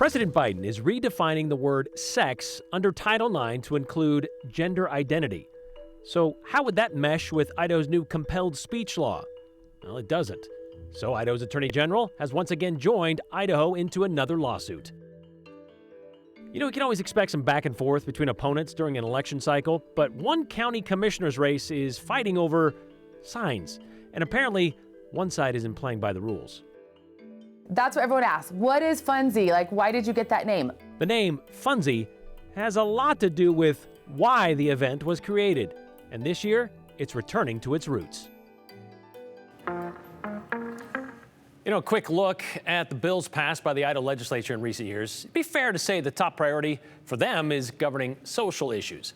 President Biden is redefining the word sex under Title IX to include gender identity. So how would that mesh with Idaho's new compelled speech law? Well, it doesn't. So Idaho's Attorney General has once again joined Idaho into another lawsuit. You know, we can always expect some back and forth between opponents during an election cycle, but one county commissioner's race is fighting over signs. And apparently, one side isn't playing by the rules. That's what everyone asks. What is FUNDSY? Like, why did you get that name? The name FUNDSY has a lot to do with why the event was created. And this year, it's returning to its roots. You know, a quick look at the bills passed by the Idaho legislature in recent years. It'd be fair to say the top priority for them is governing social issues,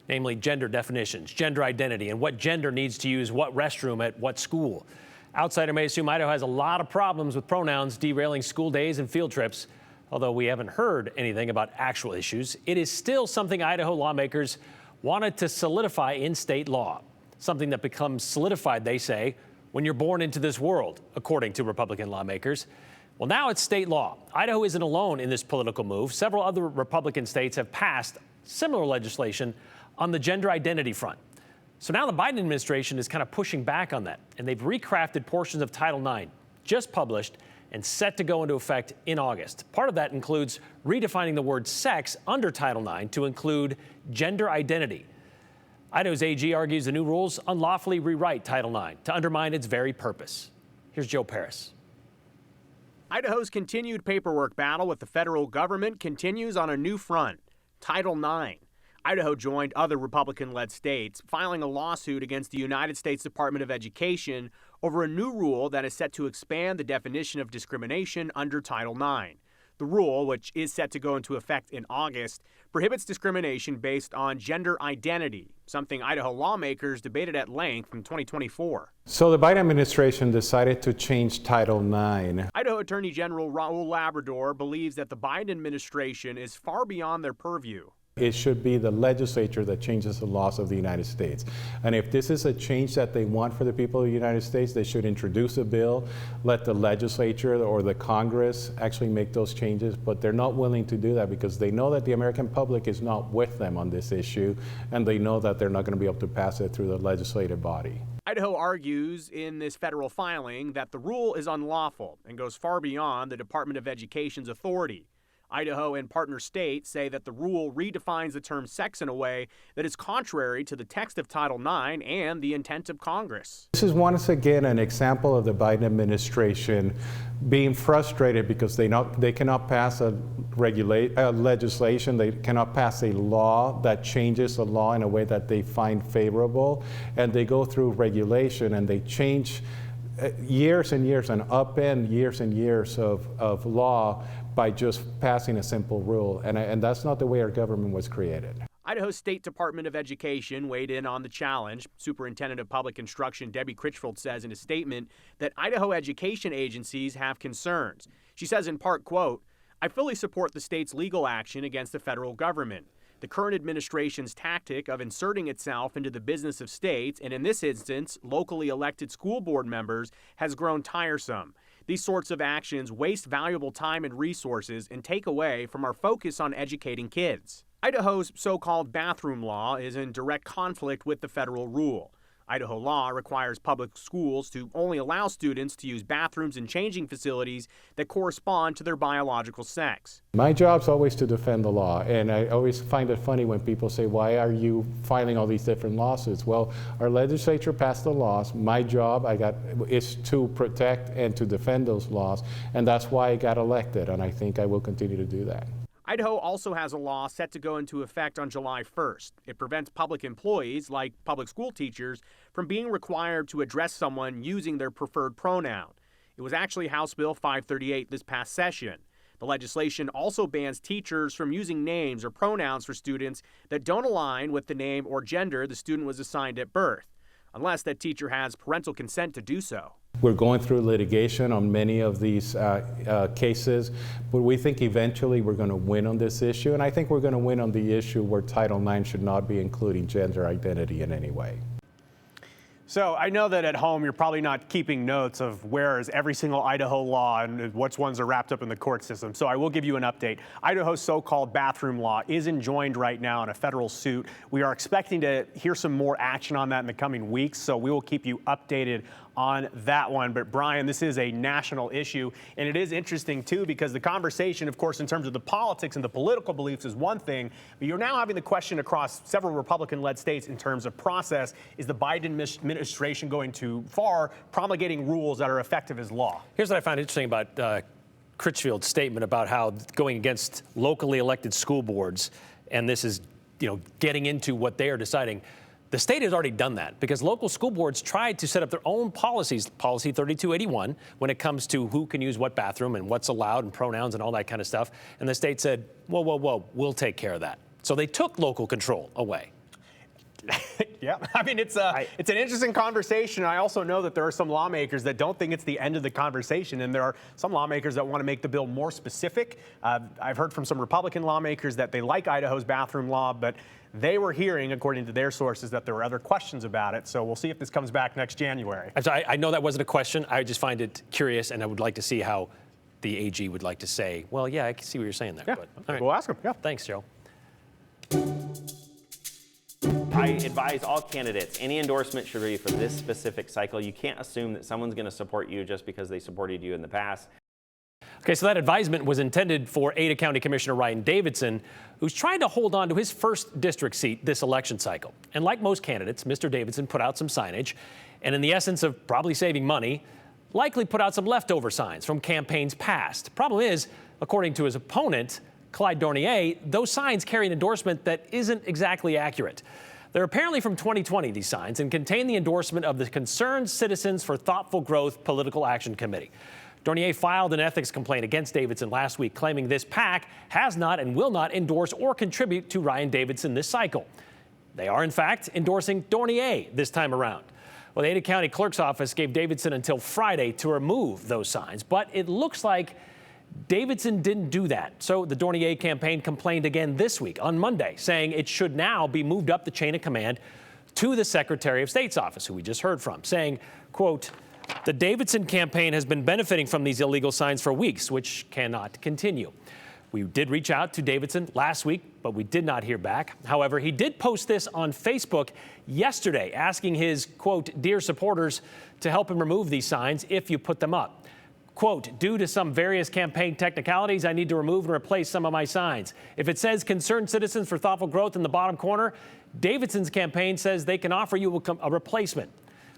namely gender definitions, gender identity, and what gender needs to use what restroom at what school. Outsider may assume Idaho has a lot of problems with pronouns derailing school days and field trips. Although we haven't heard anything about actual issues, it is still something Idaho lawmakers wanted to solidify in state law. Something that becomes solidified, they say, when you're born into this world, according to Republican lawmakers. Well, now it's state law. Idaho isn't alone in this political move. Several other Republican states have passed similar legislation on the gender identity front. So now the Biden administration is kind of pushing back on that, and they've recrafted portions of Title IX, just published and set to go into effect in August. Part of that includes redefining the word sex under Title IX to include gender identity. Idaho's AG argues the new rules unlawfully rewrite Title IX to undermine its very purpose. Here's Joe Paris. Idaho's continued paperwork battle with the federal government continues on a new front, Title IX. Idaho joined other Republican-led states, filing a lawsuit against the United States Department of Education over a new rule that is set to expand the definition of discrimination under Title IX. The rule, which is set to go into effect in August, prohibits discrimination based on gender identity, something Idaho lawmakers debated at length in 2024. So the Biden administration decided to change Title IX. Idaho Attorney General Raul Labrador believes that the Biden administration is far beyond their purview. It should be the legislature that changes the laws of the United States. And if this is a change that they want for the people of the United States, they should introduce a bill, let the legislature or the Congress actually make those changes. But they're not willing to do that because they know that the American public is not with them on this issue, and they know that they're not going to be able to pass it through the legislative body. Idaho argues in this federal filing that the rule is unlawful and goes far beyond the Department of Education's authority. Idaho and partner states say that the rule redefines the term sex in a way that is contrary to the text of Title IX and the intent of Congress. This is once again an example of the Biden administration being frustrated because they cannot pass a legislation, they cannot pass a law that changes the law in a way that they find favorable, and they go through regulation and they change years and years and upend years and years of law by just passing a simple rule. And that's not the way our government was created. Idaho State Department of Education weighed in on the challenge. Superintendent of Public Instruction Debbie Critchfield says in a statement that Idaho education agencies have concerns. She says in part, quote, "I fully support the state's legal action against the federal government. The current administration's tactic of inserting itself into the business of states, and in this instance, locally elected school board members, has grown tiresome. These sorts of actions waste valuable time and resources and take away from our focus on educating kids." Idaho's so-called bathroom law is in direct conflict with the federal rule. Idaho law requires public schools to only allow students to use bathrooms and changing facilities that correspond to their biological sex. My job's always to defend the law, and I always find it funny when people say, why are you filing all these different lawsuits? Well, our legislature passed the laws. My job is to protect and to defend those laws, and that's why I got elected, and I think I will continue to do that. Idaho also has a law set to go into effect on July 1st. It prevents public employees, like public school teachers, from being required to address someone using their preferred pronoun. It was actually House Bill 538 this past session. The legislation also bans teachers from using names or pronouns for students that don't align with the name or gender the student was assigned at birth, unless that teacher has parental consent to do so. We're going through litigation on many of these cases, but we think eventually we're going to win on this issue, and I think we're going to win on the issue where Title IX should not be including gender identity in any way. So I know that at home you're probably not keeping notes of where is every single Idaho law and which ones are wrapped up in the court system. So I will give you an update. Idaho's so-called bathroom law is enjoined right now in a federal suit. We are expecting to hear some more action on that in the coming weeks, so we will keep you updated on that one. But Brian, this is a national issue, and it is interesting too because the conversation, of course, in terms of the politics and the political beliefs is one thing, but you're now having the question across several Republican-led states in terms of process. Is the Biden administration going too far, promulgating rules that are effective as law? Here's what I found interesting about Critchfield's statement about how going against locally elected school boards, and this is, getting into what they are deciding. The state has already done that because local school boards tried to set up their own policies, Policy 3281, when it comes to who can use what bathroom and what's allowed and pronouns and all that kind of stuff. And the state said, whoa, whoa, whoa, we'll take care of that. So they took local control away. Yeah, I mean, it's an interesting conversation. I also know that there are some lawmakers that don't think it's the end of the conversation, and there are some lawmakers that want to make the bill more specific. I've heard from some Republican lawmakers that they like Idaho's bathroom law, but they were hearing, according to their sources, that there were other questions about it. So we'll see if this comes back next January. I know that wasn't a question. I just find it curious, and I would like to see how the AG would like to say, well, yeah, I can see what you're saying there. Yeah, but, all right. We'll ask him. Yeah. Thanks, Joe. I advise all candidates, any endorsement should be for this specific cycle. You can't assume that someone's going to support you just because they supported you in the past. Okay, so that advisement was intended for Ada County Commissioner Ryan Davidson, who's trying to hold on to his first district seat this election cycle. And like most candidates, Mr. Davidson put out some signage, and in the essence of probably saving money, likely put out some leftover signs from campaigns past. Problem is, according to his opponent, Clyde Dornier, those signs carry an endorsement that isn't exactly accurate. They're apparently from 2020, these signs, and contain the endorsement of the Concerned Citizens for Thoughtful Growth Political Action Committee. Dornier filed an ethics complaint against Davidson last week, claiming this PAC has not and will not endorse or contribute to Ryan Davidson this cycle. They are, in fact, endorsing Dornier this time around. Well, the Ada County Clerk's Office gave Davidson until Friday to remove those signs, but it looks like Davidson didn't do that. So the Dornier campaign complained again this week on Monday, saying it should now be moved up the chain of command to the Secretary of State's office, who we just heard from, saying, quote, the Davidson campaign has been benefiting from these illegal signs for weeks, which cannot continue. We did reach out to Davidson last week, but we did not hear back. However, he did post this on Facebook yesterday, asking his, quote, dear supporters to help him remove these signs if you put them up. Quote, due to some various campaign technicalities, I need to remove and replace some of my signs. If it says Concerned Citizens for Thoughtful Growth in the bottom corner, Davidson's campaign says they can offer you a replacement.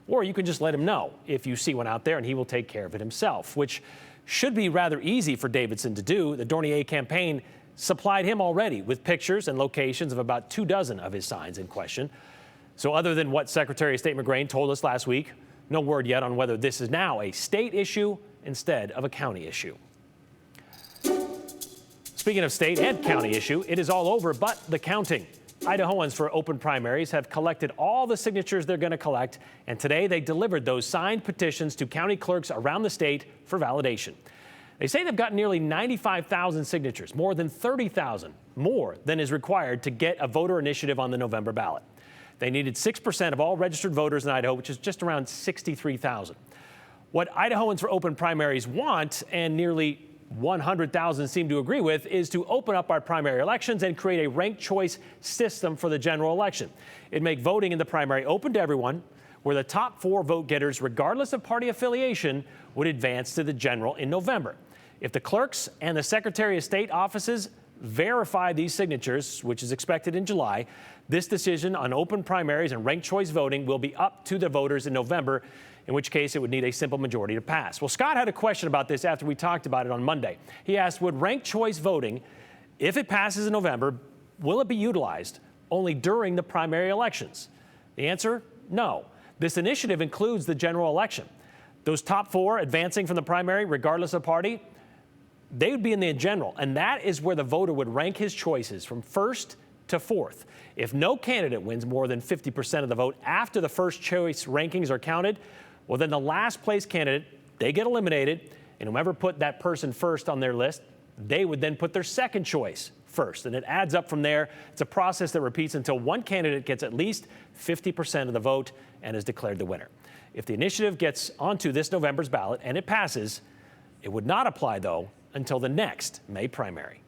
Or you can just let him know if you see one out there and he will take care of it himself, which should be rather easy for Davidson to do. The Dornier campaign supplied him already with pictures and locations of about 24 of his signs in question. So other than what Secretary of State McGrain told us last week, no word yet on whether this is now a state issue instead of a county issue. Speaking of state and county issue, it is all over but the counting. Idahoans for open primaries have collected all the signatures they're going to collect, and today they delivered those signed petitions to county clerks around the state for validation. They say they've got nearly 95,000 signatures, more than 30,000 more than is required to get a voter initiative on the November ballot. They needed 6% of all registered voters in Idaho, which is just around 63,000. What Idahoans for open primaries want, and nearly 100,000 seem to agree with, is to open up our primary elections and create a ranked choice system for the general election. It'd make voting in the primary open to everyone, where the top 4 vote getters, regardless of party affiliation, would advance to the general in November. If the clerks and the Secretary of State offices verify these signatures, which is expected in July, this decision on open primaries and ranked choice voting will be up to the voters in November, in which case it would need a simple majority to pass. Well, Scott had a question about this after we talked about it on Monday. He asked, would ranked choice voting, if it passes in November, will it be utilized only during the primary elections? The answer, no. This initiative includes the general election. Those top 4 advancing from the primary, regardless of party, they would be in the general, and that is where the voter would rank his choices from 1st to 4th. If no candidate wins more than 50% of the vote after the first choice rankings are counted, well, then the last place candidate, they get eliminated, and whoever put that person first on their list, They would then put their second choice first, and it adds up from there. It's a process that repeats until one candidate gets at least 50% of the vote and is declared the winner. If the initiative gets onto this November's ballot and it passes, it would not apply, though, until the next May primary.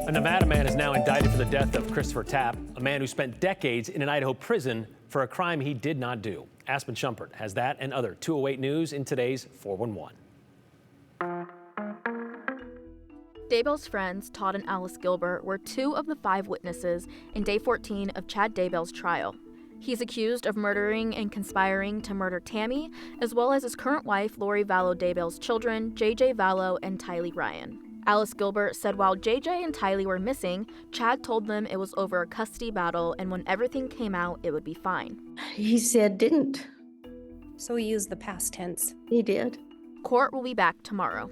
A Nevada man is now indicted for the death of Christopher Tapp, a man who spent decades in an Idaho prison for a crime he did not do. Aspen Shumpert has that and other 208 news in today's 411. Daybell's friends, Todd and Alice Gilbert, were two of the 5 witnesses in day 14 of Chad Daybell's trial. He's accused of murdering and conspiring to murder Tammy, as well as his current wife, Lori Vallow Daybell's children, JJ Vallow and Tylee Ryan. Alice Gilbert said while JJ and Tylee were missing, Chad told them it was over a custody battle and when everything came out, it would be fine. He said didn't. So he used the past tense. He did. Court will be back tomorrow.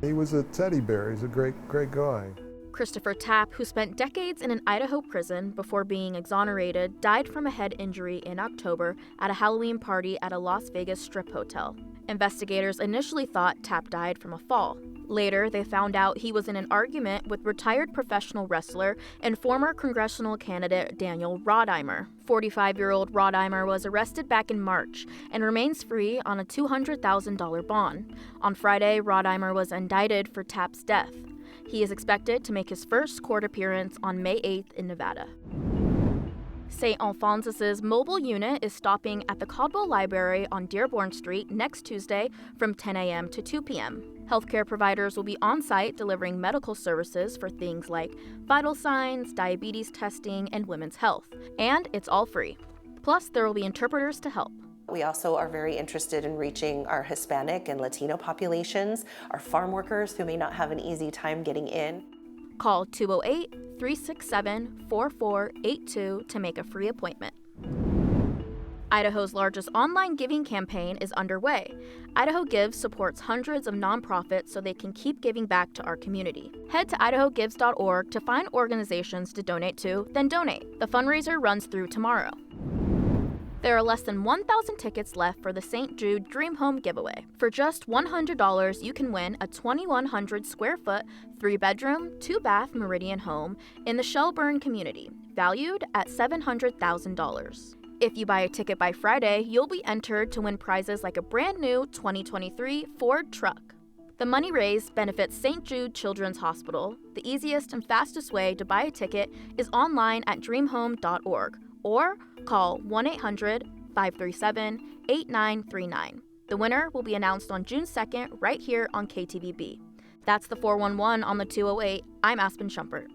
He was a teddy bear. He's a great guy. Christopher Tapp, who spent decades in an Idaho prison before being exonerated, died from a head injury in October at a Halloween party at a Las Vegas strip hotel. Investigators initially thought Tapp died from a fall. Later, they found out he was in an argument with retired professional wrestler and former congressional candidate Daniel Rodheimer. 45-year-old Rodheimer was arrested back in March and remains free on a $200,000 bond. On Friday, Rodheimer was indicted for Tapp's death. He is expected to make his first court appearance on May 8th in Nevada. St. Alphonsus' mobile unit is stopping at the Caldwell Library on Dearborn Street next Tuesday from 10 a.m. to 2 p.m. Healthcare providers will be on site delivering medical services for things like vital signs, diabetes testing, and women's health. And it's all free. Plus, there will be interpreters to help. We also are very interested in reaching our Hispanic and Latino populations, our farm workers who may not have an easy time getting in. Call 208-367-4482 to make a free appointment. Idaho's largest online giving campaign is underway. Idaho Gives supports hundreds of nonprofits so they can keep giving back to our community. Head to idahogives.org to find organizations to donate to, then donate. The fundraiser runs through tomorrow. There are less than 1,000 tickets left for the St. Jude Dream Home giveaway. For just $100, you can win a 2,100 square foot, 3-bedroom, 2-bath Meridian home in the Shelburne community, valued at $700,000. If you buy a ticket by Friday, you'll be entered to win prizes like a brand new 2023 Ford truck. The money raised benefits St. Jude Children's Hospital. The easiest and fastest way to buy a ticket is online at dreamhome.org or call 1-800-537-8939. The winner will be announced on June 2nd right here on KTVB. That's the 411 on the 208. I'm Aspen Shumpert.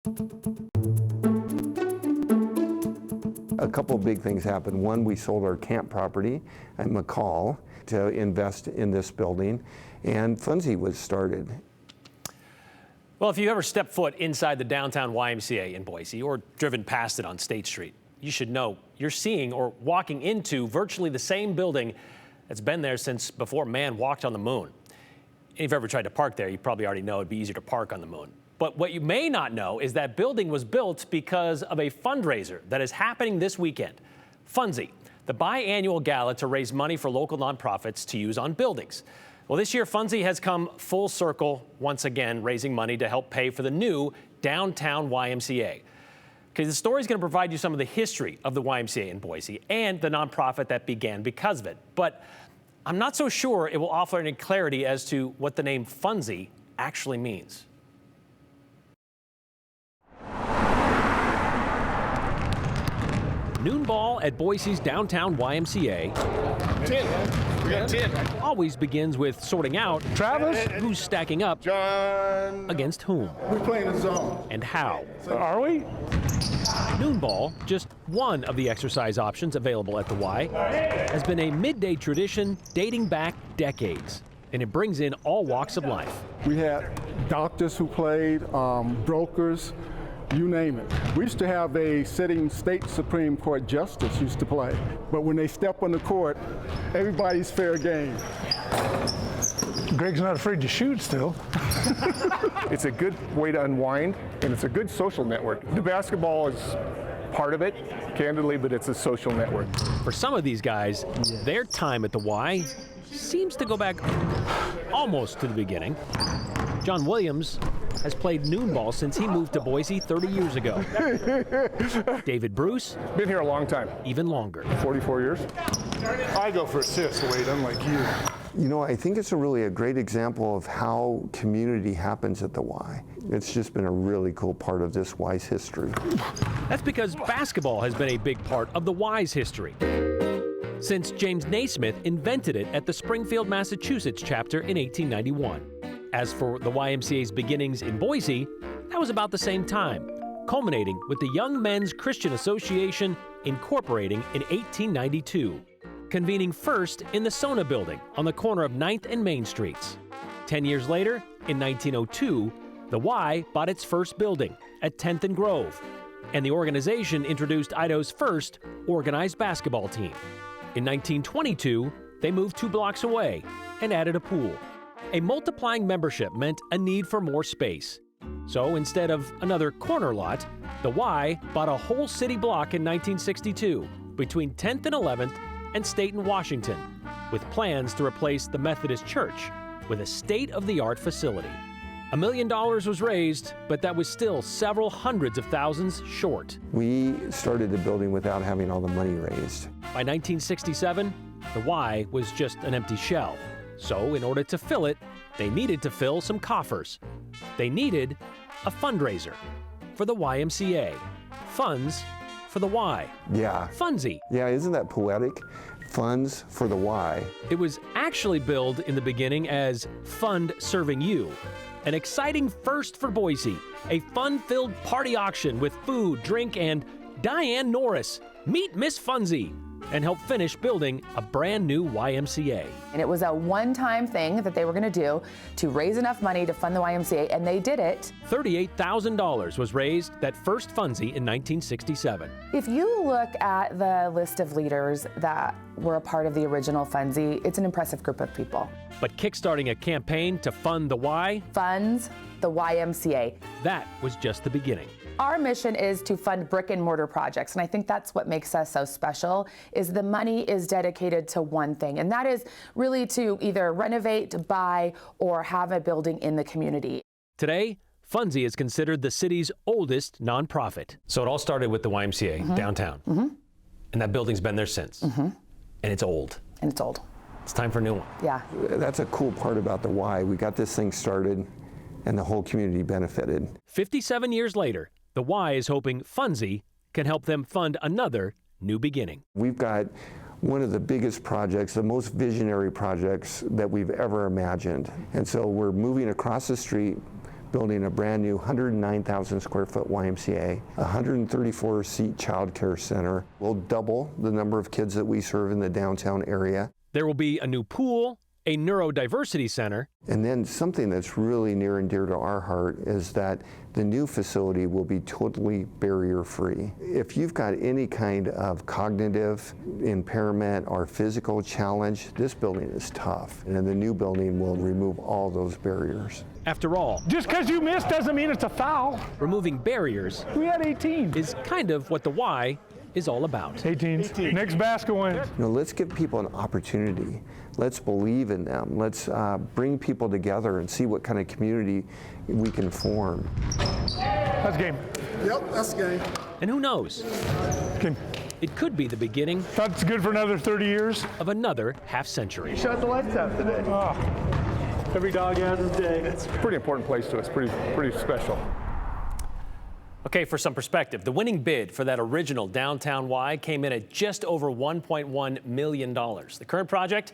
A couple of big things happened. One, we sold our camp property at McCall to invest in this building, and FUNDSY was started. Well, if you ever step foot inside the downtown YMCA in Boise or driven past it on State Street, you should know you're seeing or walking into virtually the same building that's been there since before man walked on the moon. And if you've ever tried to park there, you probably already know it'd be easier to park on the moon. But what you may not know is that building was built because of a fundraiser that is happening this weekend. FUNDSY, the biannual gala to raise money for local nonprofits to use on buildings. Well, this year, FUNDSY has come full circle once again, raising money to help pay for the new downtown YMCA. Because the story is going to provide you some of the history of the YMCA in Boise and the nonprofit that began because of it. But I'm not so sure it will offer any clarity as to what the name FUNDSY actually means. Noon ball at Boise's downtown YMCA. 10. We got 10. Always begins with sorting out Travis, who's stacking up John. against whom We're playing the zone. and how. Are we? Noon ball, just one of the exercise options available at the Y, has been a midday tradition dating back decades, and it brings in all walks of life. We had doctors who played, brokers, you name it. We used to have a sitting state Supreme Court justice used to play, but when they step on the court, everybody's fair game. Greg's not afraid to shoot still. It's a good way to unwind, and it's a good social network. The basketball is part of it, candidly, but it's a social network. For some of these guys, their time at the Y seems to go back almost to the beginning. John Williams has played noon ball since he moved to Boise 30 years ago. David Bruce, Been here a long time, even longer. 44 years. I go for assists, Wade, unlike you. You know, I think it's a great example of how community happens at the Y. It's just been a really cool part of this Y's history. That's because basketball has been a big part of the Y's history, since James Naismith invented it at the Springfield, Massachusetts chapter in 1891. As for the YMCA's beginnings in Boise, that was about the same time, culminating with the Young Men's Christian Association incorporating in 1892, convening first in the Sona building on the corner of 9th and Main Streets. 10 years later, in 1902, the Y bought its first building at 10th and Grove, and the organization introduced Idaho's first organized basketball team. In 1922, they moved 2 blocks away and added a pool. A multiplying membership meant a need for more space. So instead of another corner lot, the Y bought a whole city block in 1962 between 10th and 11th and State and Washington, with plans to replace the Methodist Church with a state-of-the-art facility. $1 million was raised, but that was still several hundreds of thousands short. We started the building without having all the money raised. By 1967, the Y was just an empty shell. So in order to fill it, they needed to fill some coffers. They needed a fundraiser for the YMCA. Funds for the Y. Yeah. FUNDSY. Yeah, isn't that poetic? Funds for the Y. It was actually billed in the beginning as Fund Serving You, an exciting first for Boise, a fun-filled party auction with food, drink, and Diane Norris. Meet Miss FUNDSY and help finish building a brand new YMCA. And it was a one-time thing that they were going to do to raise enough money to fund the YMCA, and they did it. $38,000 was raised that first FUNDSY in 1967. If you look at the list of leaders that were a part of the original FUNDSY, it's an impressive group of people. But kickstarting a campaign to fund the Y, Funds the YMCA. that was just the beginning. Our mission is to fund brick and mortar projects, and I think that's what makes us so special, is the money is dedicated to one thing, and that is really to either renovate, buy, or have a building in the community. Today, FUNDSY is considered the city's oldest nonprofit. So it all started with the YMCA downtown, and that building's been there since, and it's old. And it's old. It's time for a new one. Yeah. That's a cool part about the Y. We got this thing started, and the whole community benefited. 57 years later, the Y is hoping FUNDSY can help them fund another new beginning. We've got one of the biggest projects, the most visionary projects that we've ever imagined. And so we're moving across the street building a brand new 109,000 square foot YMCA, a 134 seat child care center. We'll double the number of kids that we serve in the downtown area. There will be a new pool, a neurodiversity center. And then something that's really near and dear to our heart is that the new facility will be totally barrier-free. If you've got any kind of cognitive impairment or physical challenge, this building is tough. And the new building will remove all those barriers. After all, Just because you missed doesn't mean it's a foul. removing barriers We had 18. is kind of what the Y is all about. 18. Next basket wins. You know, let's give people an opportunity. Let's believe in them. Let's bring people together and see what kind of community we can form. That's game. Yep, that's game. And who knows? Game. It could be the beginning That's good for another 30 years. of another half century. Shut the lights out today. Every dog has his day. It's a pretty important place to us, pretty special. Okay, for some perspective, the winning bid for that original downtown Y came in at just over $1.1 million. The current project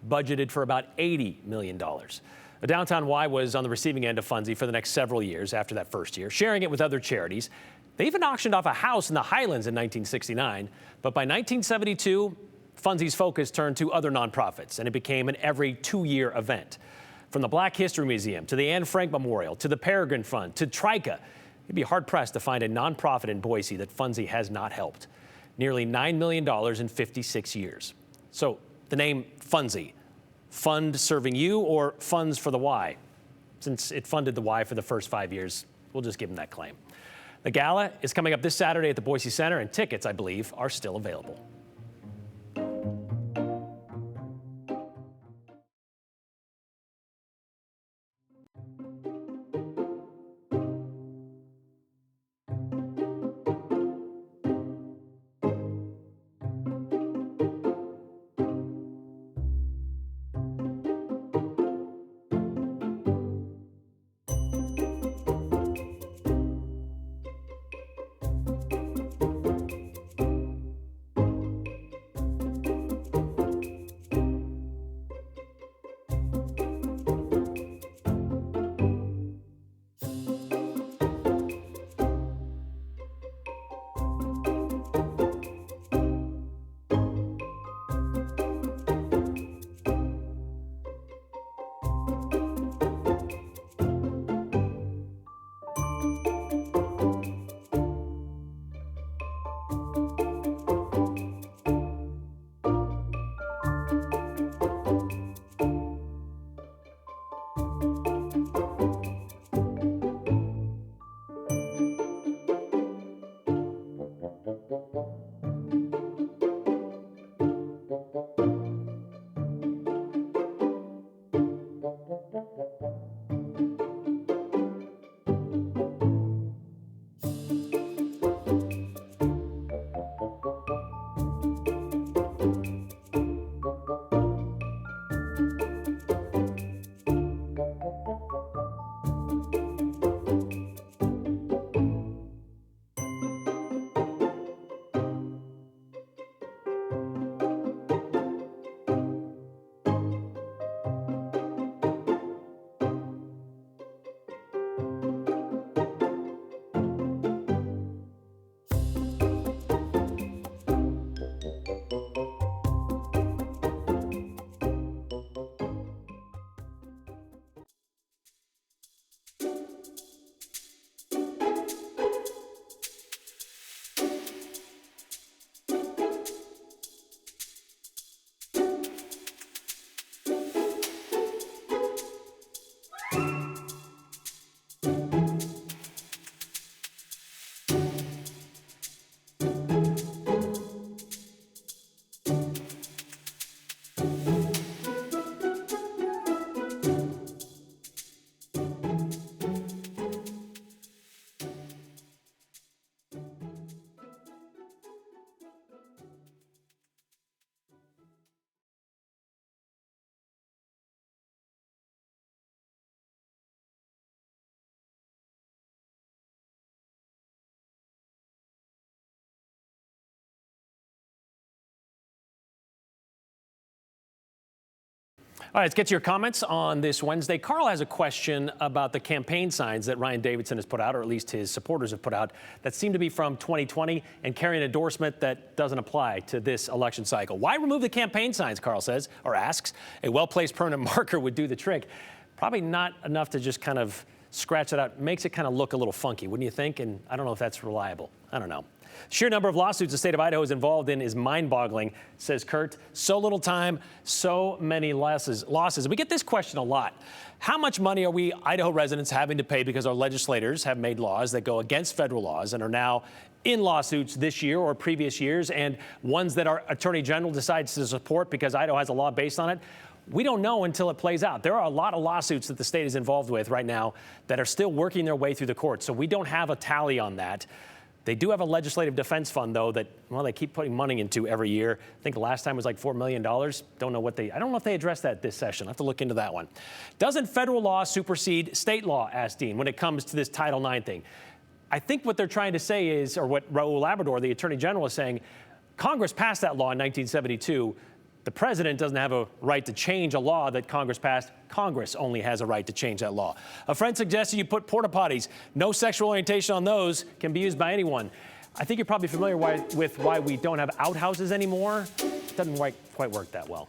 budgeted for about $80 million. The downtown Y was on the receiving end of FUNDSY for the next several years after that first year, sharing it with other charities. They even auctioned off a house in the Highlands in 1969, but by 1972, FUNDSY's focus turned to other nonprofits, and it became an every 2-year event. From the Black History Museum to the Anne Frank Memorial to the Peregrine Fund to TRICA, you'd be hard-pressed to find a nonprofit in Boise that FUNDSY has not helped. Nearly $9 million in 56 years. So the name FUNDSY, fund serving you or funds for the Y? Since it funded the Y for the first 5 years, we'll just give them that claim. The gala is coming up this Saturday at the Boise Center, and tickets, I believe, are still available. All right, let's get to your comments on this Wednesday. Carl has a question about the campaign signs that Ryan Davidson has put out, or at least his supporters have put out, that seem to be from 2020 and carry an endorsement that doesn't apply to this election cycle. Why remove the campaign signs, Carl says, or asks? A well-placed permanent marker would do the trick. Probably not enough to just kind of scratch it out. Makes it kind of look a little funky, wouldn't you think? And I don't know if that's reliable. I don't know. Sheer number of lawsuits the state of Idaho is involved in is mind-boggling, says Kurt. So little time, so many losses. We get this question a lot. How much money are we Idaho residents having to pay because our legislators have made laws that go against federal laws and are now in lawsuits this year or previous years, and ones that our Attorney General decides to support because Idaho has a law based on it? We don't know until it plays out. There are a lot of lawsuits that the state is involved with right now that are still working their way through the courts, so we don't have a tally on that. They do have a legislative defense fund, though, that, well, they keep putting money into every year. I think the last time was like $4 million. Don't know if they addressed that this session. I'll have to look into that one. Doesn't federal law supersede state law, asked Dean, when it comes to this Title IX thing? I think what they're trying to say is, or what Raul Labrador, the Attorney General, is saying, Congress passed that law in 1972. The president doesn't have a right to change a law that Congress passed. Congress only has a right to change that law. A friend suggested you put porta potties. No sexual orientation on those, can be used by anyone. I think you're probably familiar with why we don't have outhouses anymore. It doesn't quite work that well.